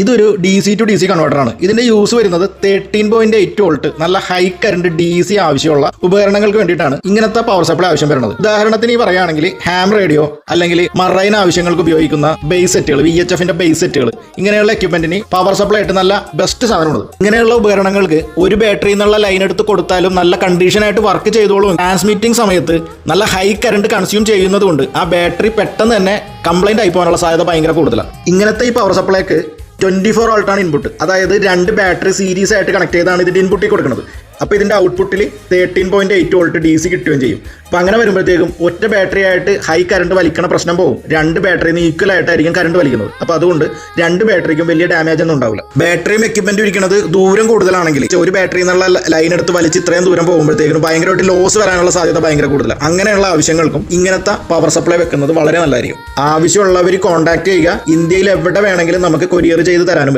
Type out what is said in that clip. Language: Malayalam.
ഇതൊരു DC to DC കൺവേർട്ടറാണ്. ഇതിന്റെ യൂസ് വരുന്നത് 13.8 വോൾട്ട് നല്ല ഹൈ കറണ്ട് DC ആവശ്യമുള്ള ഉപകരണങ്ങൾക്ക് വേണ്ടിയിട്ടാണ് ഇങ്ങനത്തെ പവർ സപ്ലൈ ആവശ്യം വരുന്നത്. ഉദാഹരണത്തിന് ഈ പറയുകയാണെങ്കിൽ ഹാം റേഡിയോ അല്ലെങ്കിൽ മറൈൻ ആവശ്യങ്ങൾക്ക് ഉപയോഗിക്കുന്ന ബേസ് സെറ്റുകൾ, VHFന്റെ ബേസ് സെറ്റുകൾ, ഇങ്ങനെയുള്ള എക്യുപ്മെന്റിന് പവർ സപ്ലൈ ആയിട്ട് നല്ല ബെസ്റ്റ് സാധനമാണ്. ഇങ്ങനെയുള്ള ഉപകരണങ്ങൾക്ക് ഒരു ബാറ്ററി എന്നുള്ള ലൈൻ എടുത്ത് കൊടുത്താലും നല്ല കണ്ടീഷനായിട്ട് വർക്ക് ചെയ്തോളും. ട്രാൻസ്മിറ്റിംഗ് സമയത്ത് നല്ല ഹൈ കറണ്ട് കൺസ്യൂം ചെയ്യുന്നത് കൊണ്ട് ആ ബാറ്ററി പെട്ടെന്ന് തന്നെ കംപ്ലൈന്റ് ആയി പോകാനുള്ള സാധ്യത ഭയങ്കര കൂടുതലാണ്. ഇങ്ങനത്തെ ഈ പവർ സപ്ലൈക്ക് 24 വോൾട്ടാണ് ഇൻപുട്ട്. അതായത് 2 ബാറ്ററി സീരീസ് ആയിട്ട് കണക്ട് ചെയ്താണ് ഇതിന്റെ ഇൻപുട്ടിൽ കൊടുക്കുന്നത്. അപ്പോൾ ഇതിന്റെ ഔട്ട്പുട്ടിൽ 13.8 വോൾട്ട് DC കിട്ടുകയും ചെയ്യും. അപ്പോൾ അങ്ങനെ വരുമ്പോഴത്തേക്കും ഒറ്റ ബാറ്ററി ആയിട്ട് ഹൈ കറണ്ട് വലിക്കണ പ്രശ്നം പോകും. 2 ബാറ്ററിന്ന് ഈക്വൽ ആയിട്ടായിരിക്കും കറണ്ട് വലിക്കുന്നത്. അപ്പോൾ അതുകൊണ്ട് 2 ബാറ്ററിക്കും വലിയ ഡാമേജ് ഒന്നും ഉണ്ടാവില്ല. ബാറ്ററിയും എക്യുപ്മെന്റും ഇരിക്കുന്നത് ദൂരം കൂടുതലാണെങ്കിൽ ഒരു ബാറ്ററി എന്നുള്ള ലൈൻ എടുത്ത് വലിച്ച് ഇത്രയും ദൂരം പോകുമ്പോഴത്തേക്കും ഭയങ്കരമായിട്ട് ലോസ് വരാനുള്ള സാധ്യത ഭയങ്കര കൂടുതലാണ്. അങ്ങനെയുള്ള ആവശ്യങ്ങൾക്കും ഇങ്ങനത്തെ പവർ സപ്ലൈ വെക്കുന്നത് വളരെ നല്ലതായിരിക്കും. ആവശ്യമുള്ളവർ കോൺടാക്ട് ചെയ്യുക. ഇന്ത്യയിൽ എവിടെ വേണമെങ്കിലും നമുക്ക് കൊറിയർ ചെയ്ത് തരാനും പറ്റും.